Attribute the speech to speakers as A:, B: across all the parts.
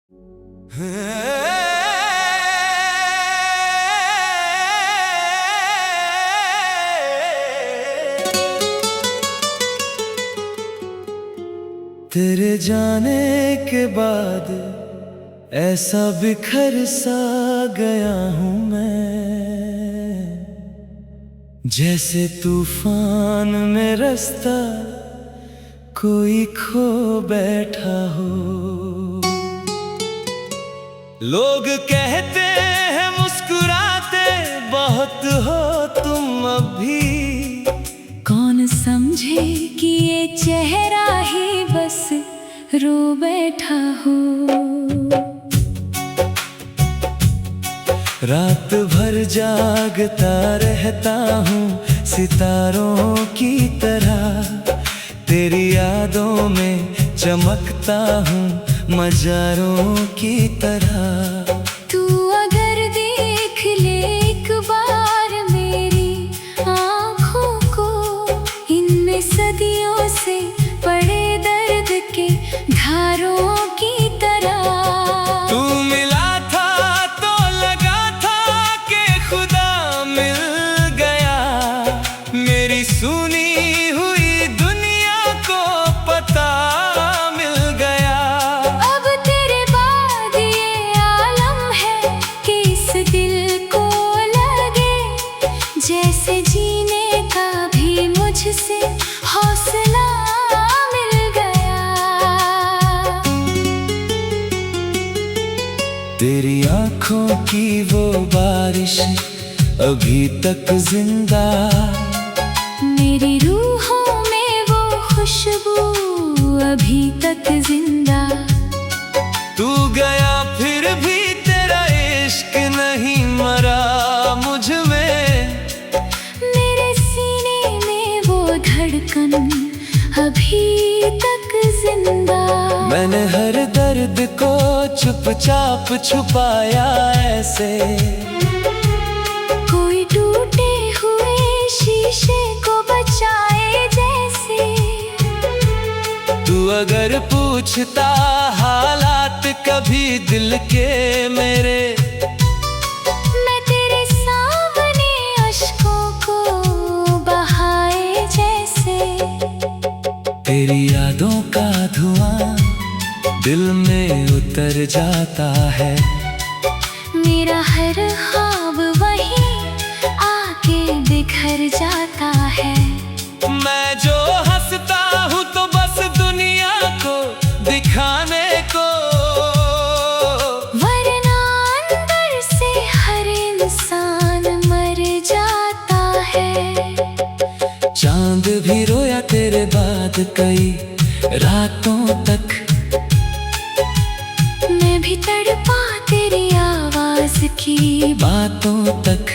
A: तेरे जाने के बाद ऐसा बिखर सा गया हूँ मैं, जैसे तूफान में रास्ता कोई खो बैठा हो। लोग कहते हैं मुस्कुराते बहुत हो तुम अभी,
B: कौन समझे कि ये चेहरा ही बस रो बैठा हो।
A: रात भर जागता रहता हूँ सितारों की तरह, तेरी यादों में चमकता हूँ मजारों की तरह।
B: तू अगर देख ले एक बार मेरी आँखों को, इनमें सदियों से पड़े दर्द के धारों की तरह।
A: तू मिला था तो लगा था कि खुदा मिल गया, मेरी सुनी हुई दुनिया को पता मिल गया।
B: अब तेरे बाद ये आलम है कि इस दिल को लगे जैसे जीने का भी मुझसे हौसला मिल गया।
A: तेरी आँखों की वो बारिश अभी तक जिंदा,
B: मेरी रूहों में वो खुशबू अभी तक जिंदा।
A: तू गया फिर भी तेरा इश्क नहीं मरा मुझ में,
B: मेरे सीने में वो धड़कन अभी तक जिंदा।
A: मैंने हर दर्द को चुपचाप छुपाया ऐसे,
B: कोई टूटे हुए शीशे को बचाए जैसे।
A: तू अगर पूछता हालात कभी दिल के मेरे,
B: मैं तेरे सामने अश्कों को बहाए जैसे।
A: तेरी यादों का धुआं दिल में उतर जाता है,
B: मेरा हर ख्वाब वहीं आके बिखर जाता है।
A: मैं जो हंसता हूँ तो बस दुनिया को दिखाने को,
B: वरना अंदर से हर इंसान मर जाता है।
A: चांद भी रोया तेरे बाद कई रातों तक,
B: मैं भी तड़पा तेरी आवाज की
A: बातों तक।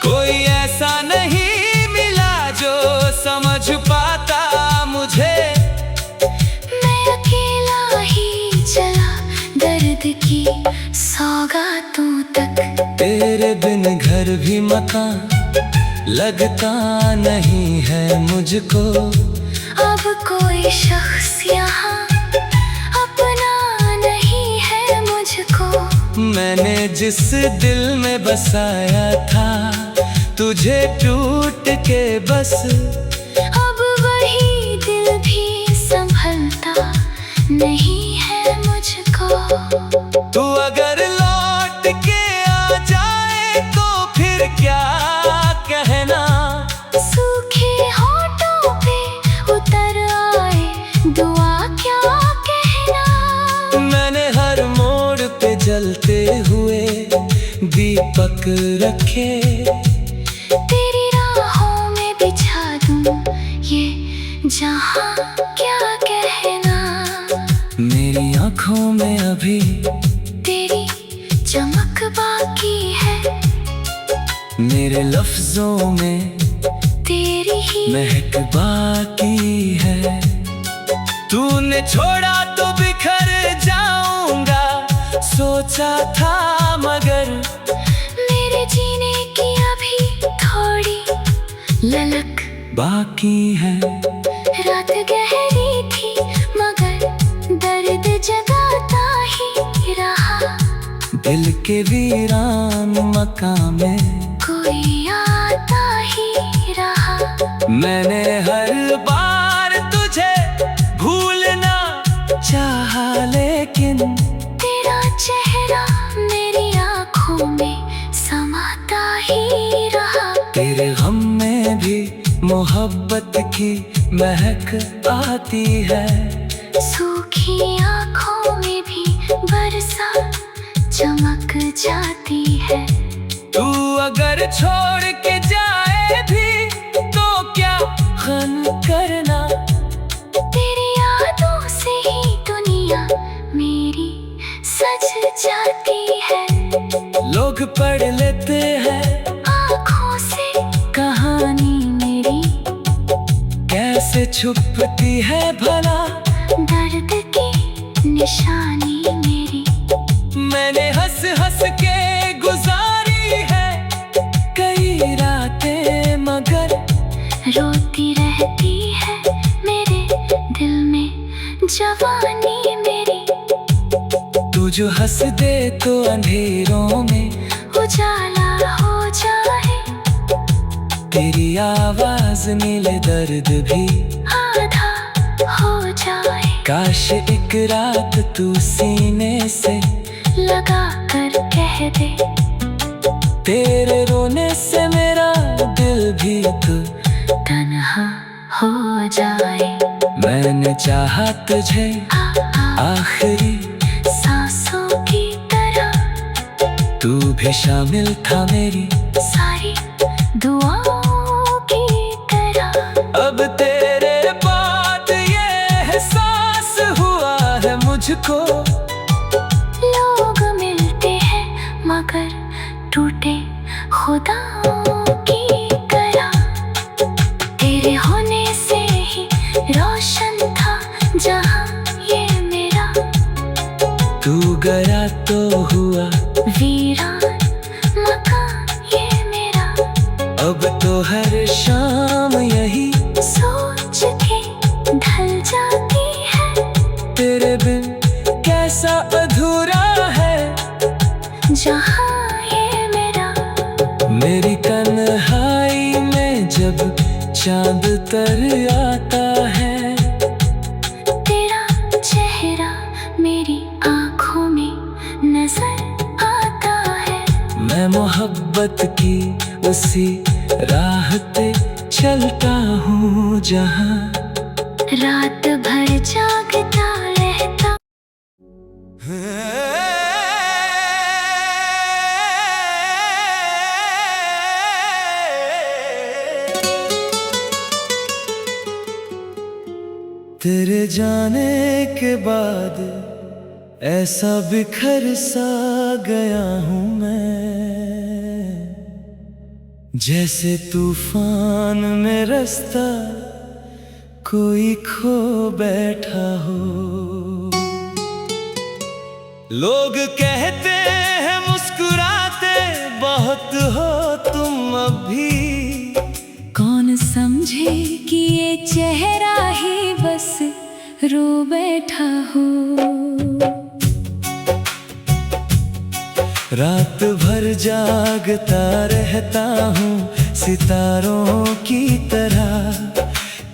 A: कोई ऐसा नहीं मिला जो समझ पाता मुझे,
B: मैं अकेला ही चला दर्द की सौगातों तक।
A: तेरे बिन घर भी मकान लगता नहीं है मुझको,
B: अब कोई शख्स यहाँ अपना नहीं है मुझको।
A: मैंने जिस दिल में बसाया था तुझे टूट के बस,
B: अब वही दिल भी संभलता नहीं है मुझको।
A: तू अगर लौट के आ जाए तो फिर क्या कहना,
B: सूखे होठों पे उतर आए दुआ क्या कहना।
A: मैंने हर मोड़ पे जलते हुए दीपक रखे,
B: तेरी राहों में बिछा दूं ये जहां क्या कहना।
A: मेरी आँखों में अभी
B: तेरी चमक बाकी है,
A: मेरे लफ्जों में
B: तेरी ही
A: महक बाकी है। तूने छोड़ा तो बिखर जाऊंगा सोचा था, मगर
B: मेरे जीने की अभी थोड़ी ललक
A: बाकी है।
B: रात गहरी थी मगर दर्द जगाता
A: दिल के वीरान मकान में
B: कोई आता ही रहा।
A: मैंने हर बार तुझे भूलना चाहा, लेकिन
B: तेरा चेहरा मेरी आँखों में समाता ही रहा।
A: तेरे गम में भी मोहब्बत की महक आती है।
B: सूखी आँखों में भी बरसात चमक जाती है।
A: तू अगर छोड़ के जाए भी तो क्या गम करना,
B: तेरी यादों से ही दुनिया मेरी सज जाती है।
A: लोग पढ़ लेते हैं
B: आँखों से कहानी मेरी,
A: कैसे छुपती है भला
B: दर्द की निशानी मेरी।
A: मैंने हंस हंस के गुजारी है कई रातें, मगर
B: रोती रहती है मेरे दिल में जवानी मेरी।
A: तू जो हंस दे तो अंधेरों में
B: उजाला हो जाए,
A: तेरी आवाज नीले दर्द भी
B: आधा हो जाए।
A: काश एक रात तू सीने से
B: लगा कर कह दे,
A: तेरे रोने से मेरा दिल भी तो
B: तन्हा हो जाए।
A: मैंने चाहा तुझे आखिरी
B: सांसों की तरह,
A: तू भी शामिल था मेरी
B: सारी दुआओं की तरह।
A: अब तेरे बाद ये एहसास हुआ है मुझको,
B: लोग मिलते हैं मगर टूटे खुदाओं की तरह। तेरे होने से ही रोशन था जहां ये मेरा,
A: तू गया तो हुआ
B: वीरान मकान ये मेरा।
A: अब तो हर शाम यही
B: सोच के ढल जाती है,
A: तेरे बिन कैसा अधूरा है
B: जहां ये मेरा।
A: मेरी तन्हाई में जब चांद तर आता है,
B: तेरा चेहरा मेरी आँखों में नजर आता है।
A: मैं मोहब्बत की उसी राह पे चलता हूँ जहाँ
B: रात भर जागता रहता।
A: तेरे जाने के बाद ऐसा बिखर सा गया हूँ मैं, जैसे तूफान में रास्ता कोई खो बैठा हो। लोग कहते हैं मुस्कुराते बहुत हो तुम अभी,
B: कौन समझे कि ये चेहरा ही बस रो बैठा हो।
A: रात भर जागता रहता हूँ सितारों की तरह,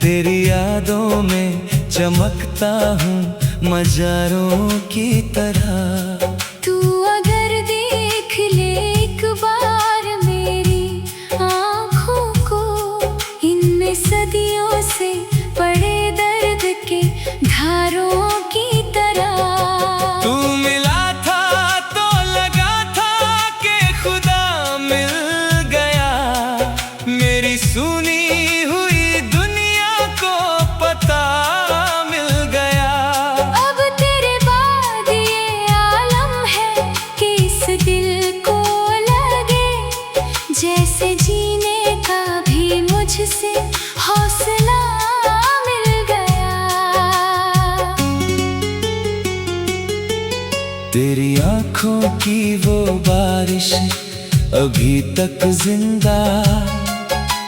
A: तेरी यादों में चमकता हूँ मजारों की तरह।
B: तू अगर देख ले एक बार मेरी आँखों को, इनमें सदियों से पड़े दर्द के धारों की तरह।
A: तू मिला था तो लगा था कि खुदा मिल गया, मेरी सुनी हुई दुनिया को पता मिल गया।
B: अब तेरे बाद ये आलम है कि इस दिल को लगे, जैसे जीने का भी मुझसे हौसला मिल गया।
A: तेरी आँखों की वो बारिश अभी तक जिंदा,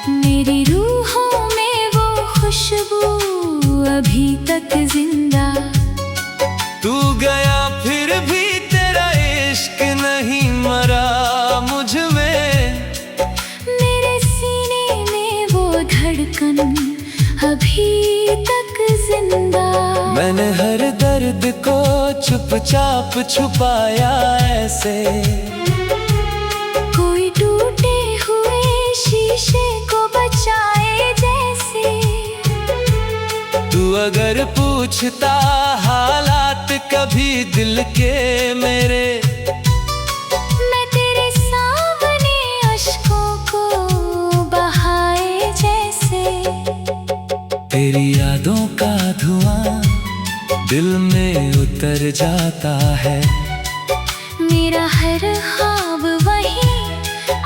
B: मेरी रूहों में वो खुशबू अभी तक जिंदा।
A: तू गया फिर भी तेरा इश्क नहीं मैंने हर दर्द को चुपचाप छुपाया ऐसे,
B: कोई टूटे हुए शीशे को बचाए जैसे।
A: तू अगर पूछता हालात कभी दिल के मेरे,
B: मैं तेरे सामने अश्कों को बहाए जैसे।
A: तेरी यादों का धुआं दिल में उतर जाता है,
B: मेरा हर ख्वाब वहीं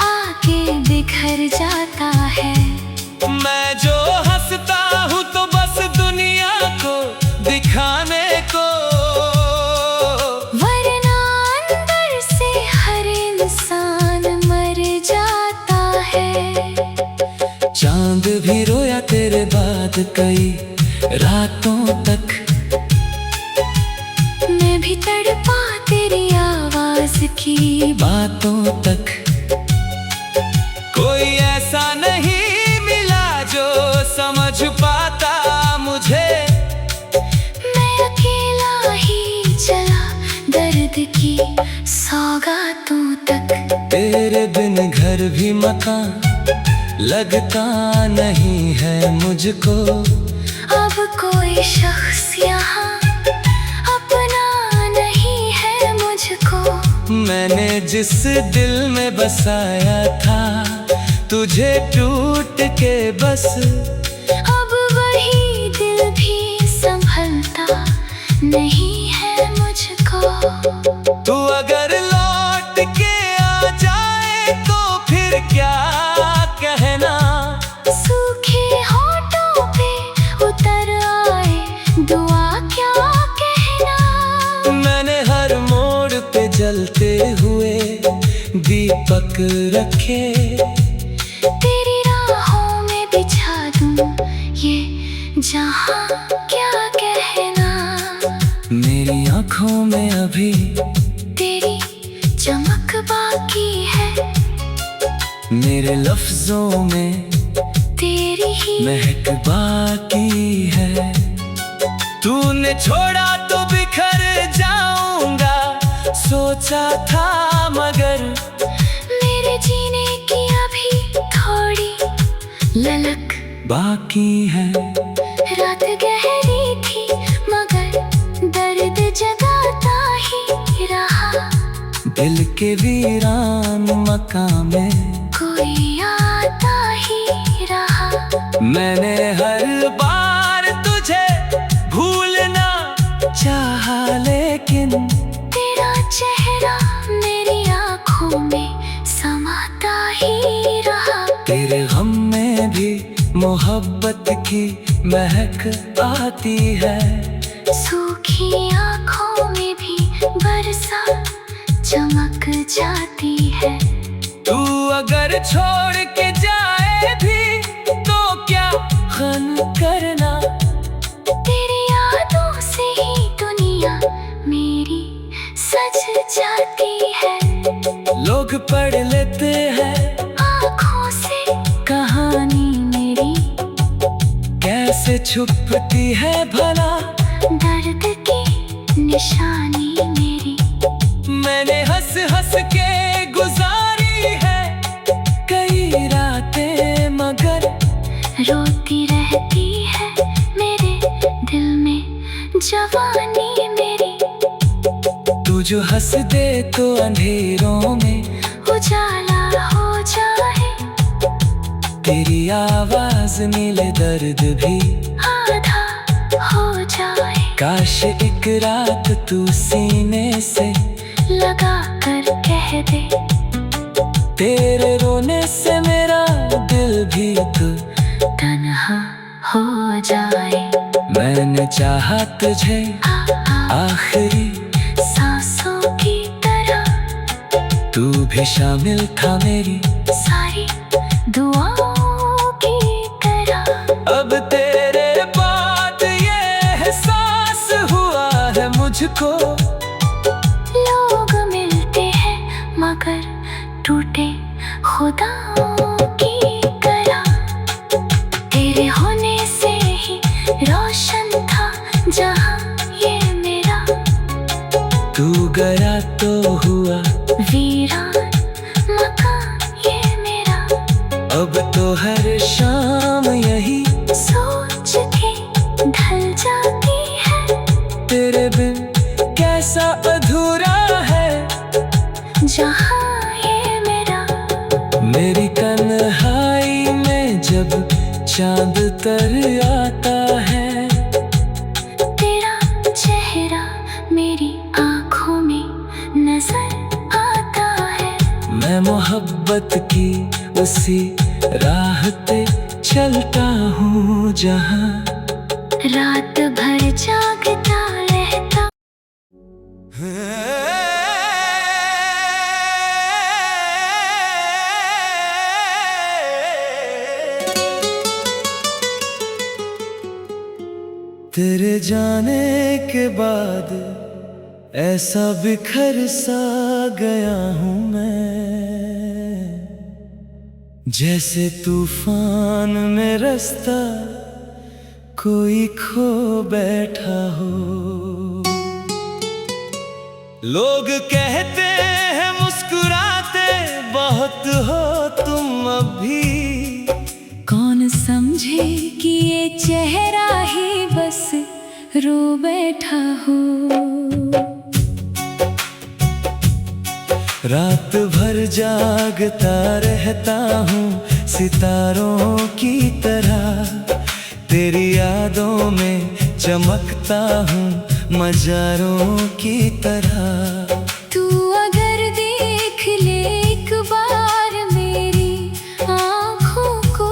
B: आके बिखर जाता है।
A: मैं जो हंसता हूँ तो बस दुनिया को दिखाने को,
B: वरना अंदर से हर इंसान मर जाता है।
A: चांद भी रोया तेरे बाद कई रातों तक,
B: मैं भी तड़पा तेरी आवाज की
A: बातों तक। कोई ऐसा नहीं मिला जो समझ पाता मुझे,
B: मैं अकेला ही चला दर्द की सौगातों तक।
A: तेरे बिन घर भी मकान लगता नहीं है मुझको,
B: अब कोई शख्स यहाँ अपना नहीं है मुझको।
A: मैंने जिस दिल में बसाया था तुझे टूट के बस,
B: अब वही दिल भी संभलता नहीं है मुझको।
A: तू अगर लौट के आ जाए तो फिर क्या कहना,
B: सूखे होठों पे उतर आए दुआ क्या कहना।
A: मैंने हर मोड़ पे जलते हुए दीपक रखे,
B: तेरी राहों में बिछा दूं ये जहां क्या कहना।
A: मेरी आँखों में अभी
B: तेरी चमक बाकी है,
A: मेरे लफ्जों में
B: तेरी ही
A: महक बाकी है। तूने छोड़ा तो बिखर जाऊंगा सोचा था, मगर
B: मेरे जीने की अभी थोड़ी ललक
A: बाकी है।
B: रात गहरी थी मगर दर्द जगाता ही रहा,
A: दिल के वीरान मकान में
B: कोई आता ही रहा।
A: मैंने हर बार तुझे भूलना चाहा, लेकिन
B: तेरा चेहरा मेरी आँखों में समाता ही रहा।
A: तेरे गम में भी मोहब्बत की महक आती है,
B: सूखी आँखों में भी बरसात चमक जाती है।
A: तू अगर छोड़ के जाए भी तो क्या गम करना,
B: तेरी यादों से ही दुनिया मेरी सज जाती है।
A: लोग पढ़ लेते हैं
B: आँखों से
A: कहानी मेरी, कैसे छुपती है भला
B: दर्द की निशानी मेरी।
A: मैंने हंस हंस के गुजारी है कई रातें, मगर
B: रोती रहती है मेरे दिल में जवानी मेरी।
A: तू जो हंस दे तो अंधेरों में
B: उजाला हो जाए,
A: तेरी आवाज नीले दर्द भी
B: आधा हो जाए।
A: काश एक रात तू सीने से
B: लगा कर कह दे,
A: तेरे रोने से मेरा दिल भी तू
B: तन्हा हो जाए।
A: मैंने चाहा तुझे आखिरी
B: सांसों की तरह,
A: तू भी शामिल था मेरी
B: सारी दुआओं की तरह।
A: अब तेरे बाद ये एहसास हुआ है मुझको,
B: लोग मिलते हैं मगर टूटे खुदाओं की तरह। तेरे होने से ही रोशन था जहां
A: तू गया तो हुआ
B: वीरान मकान ये मेरा,
A: अब तो हर शाम यही
B: सोच के ढल जाती है।
A: तेरे बिन कैसा अधूरा है
B: जहाँ ये मेरा,
A: मेरी तन्हाई में जब चांद तर आता है,
B: तेरा चेहरा मेरी आँखों में नजर आता है।
A: मैं मोहब्बत की उसी राह पे चलता हूँ जहाँ
B: रात भर जागता रहता।
A: तेरे जाने के बाद ऐसा बिखर सा गया हूँ मैं, जैसे तूफान में रास्ता कोई खो बैठा हो। लोग कहते हैं मुस्कुराते बहुत हो तुम अभी,
B: कौन समझे कि ये चेहरा ही बस रो बैठा हो।
A: रात भर जागता रहता हूँ सितारों की तरह, तेरी यादों में चमकता हूँ मजारों की तरह।
B: तू अगर देख ले एक बार मेरी आँखों को,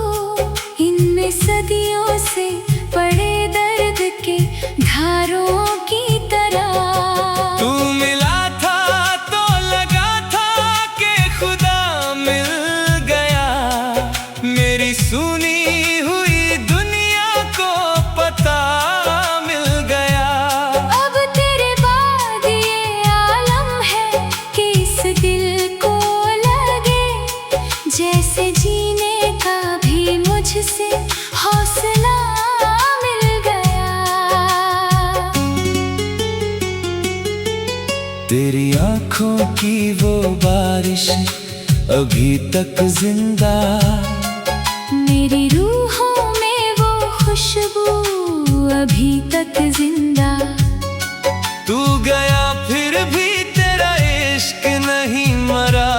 B: इनमें सदियों से पड़े दर्द के धारों की तरह।
A: तू मिला था तो लगा था कि खुदा मिल गया, मेरी सुनी हुई दुनिया को पता मिल गया।
B: अब तेरे बाद ये आलम है कि इस दिल को लगे जैसे जीने का भी मुझसे हौसला मिल गया।
A: तेरी आँखों की वो बारिश अभी तक जिंदा,
B: मेरी रूहों में वो खुशबू अभी तक जिंदा।
A: तू गया फिर भी तेरा इश्क नहीं मरा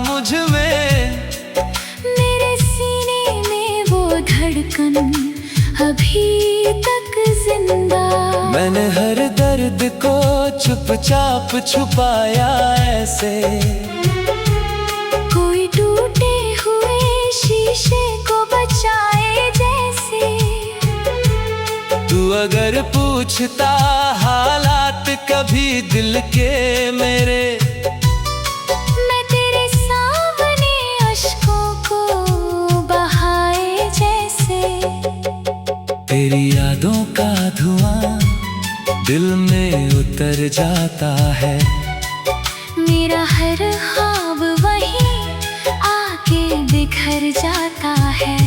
A: मुझ में,
B: मेरे सीने में वो धड़कन अभी तक जिंदा।
A: मैंने हर दर्द को चुपचाप छुपाया ऐसे,
B: कोई टूटे हुए शीशे को बचाए जैसे।
A: तू अगर पूछता हालात कभी दिल के मेरे,
B: मैं तेरे सामने अश्कों को बहाए जैसे।
A: तेरी यादों का धुआं दिल में उतर जाता है,
B: मेरा हर ख्वाब वहीं आके बिखर जाता है।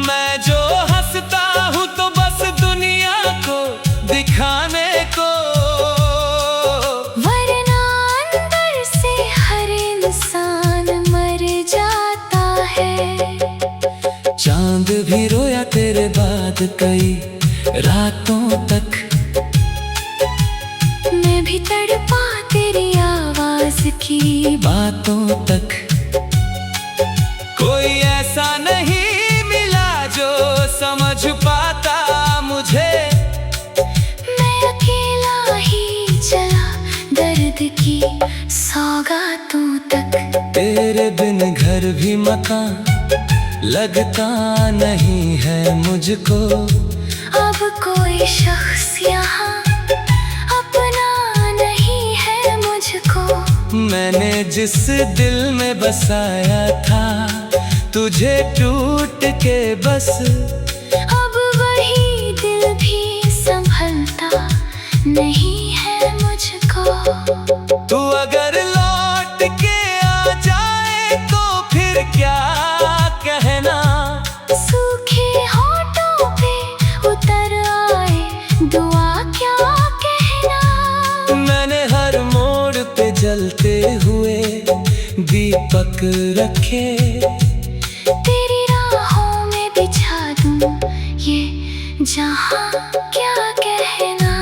A: मैं जो हंसता हूँ तो बस दुनिया को दिखाने को,
B: वरना अंदर से हर इंसान मर जाता है।
A: चांद भी रोया तेरे बाद कई रातों तक,
B: मैं भी तड़पा तेरी आवाज की
A: बातों तक। कोई ऐसा नहीं मिला जो समझ पाता मुझे,
B: मैं अकेला ही चला दर्द की सौगातों तक।
A: तेरे बिन घर भी मकान लगता नहीं है मुझको,
B: अब कोई शख्स यहाँ अपना नहीं है मुझको।
A: मैंने जिस दिल में बसाया था तुझे टूट के बस,
B: अब वही दिल भी संभलता नहीं है मुझको।
A: तू अगर लौट के आ जाए तो फिर क्या कहना,
B: सूखे होठों पे उतर आए दुआ क्या कहना।
A: मैंने हर जलते हुए दीपक रखे।
B: तेरी राहों में बिछा दूं ये जहां, क्या कहना।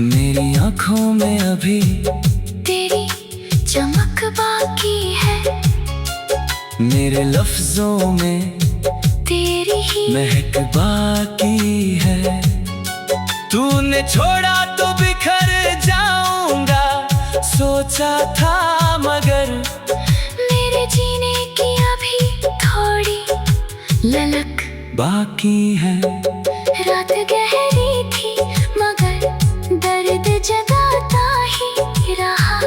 A: मेरी आंखों में अभी
B: तेरी चमक बाकी है,
A: मेरे लफ्जों में
B: तेरी ही
A: महक बाकी है। तूने छोड़ा तो बिखर जाऊंगा सोचा था, मगर
B: मेरे जीने की अभी थोड़ी ललक
A: बाकी है।
B: रात गहरी थी मगर दर्द जगाता ही रहा।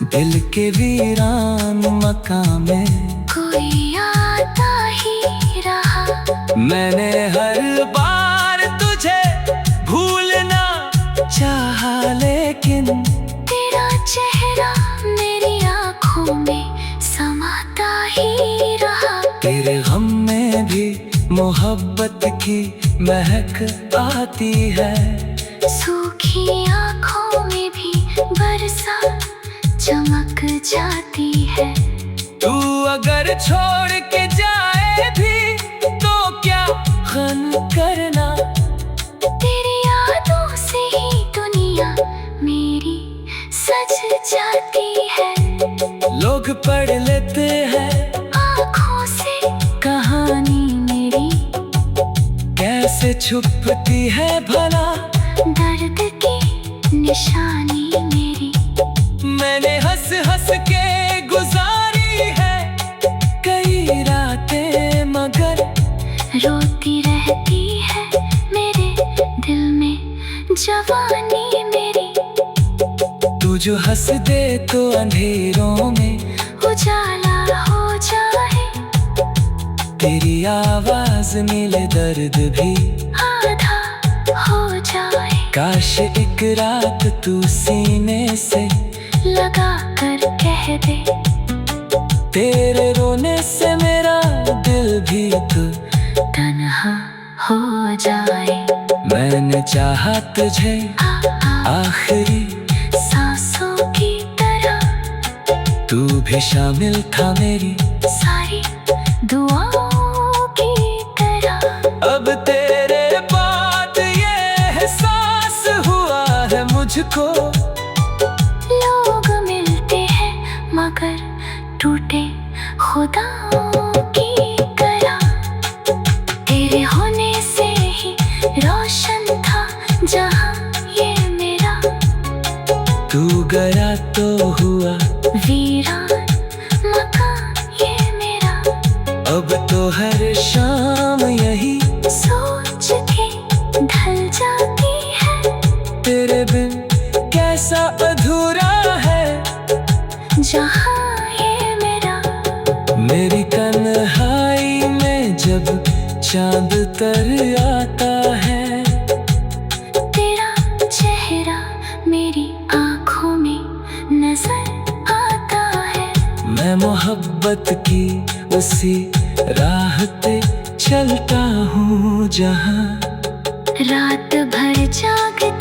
A: दिल के वीरान मकान में
B: कोई आता ही रहा।
A: मैंने हर बार तुझे भूलना चाहा, लेकिन
B: तेरा चेहरा मेरी आँखों में समाता ही रहा।
A: तेरे गम में भी मोहब्बत की महक आती है।
B: सूखी आँखों में भी बरसात चमक जाती है।
A: तू अगर छोड़ के जाए भी तो क्या गम करना।
B: तेरी यादों से ही दुनिया मेरी सज जाती है।
A: लोग पढ़ लेते हैं
B: आँखों से
A: कहानी मेरी, कैसे छुपती है भला
B: दर्द की निशानी मेरी।
A: मैंने हंस हंस के गुजारी है कई रातें, मगर
B: रोती रहती है मेरे दिल में जवानी मेरी।
A: तू जो हंस दे तो अंधेरों में
B: उजाला हो जाए,
A: तेरी आवाज मिले दर्द भी
B: आधा हो जाए।
A: काश एक रात तू सीने से
B: लगा कर कह दे,
A: तेरे रोने से मेरा दिल भी तो
B: तन्हा हो जाए।
A: मैंने चाहा तुझे आखिरी
B: सांसों की तरह,
A: तू भी शामिल था मेरी
B: सारी दुआओं की तरह।
A: अब तेरे बाद ये एहसास हुआ है मुझको।
B: लोग मिलते हैं मगर टूटे खुदाओं की तरह। तेरे होने से ही रोशन था जहां ये मेरा।
A: तू गया तो हुआ
B: वीरान मकान ये मेरा।
A: अब तो हर शाम यही
B: सोच के ढल जाती है,
A: तेरे बिन कैसा अधूरा है
B: जहां ये मेरा।
A: मेरी तन्हाई में जब चांद तर आता है,
B: तेरा चेहरा मेरी आँखों में नजर आता है।
A: मैं मोहब्बत की उसी राह पे चलता हूँ जहाँ
B: रात भर जागते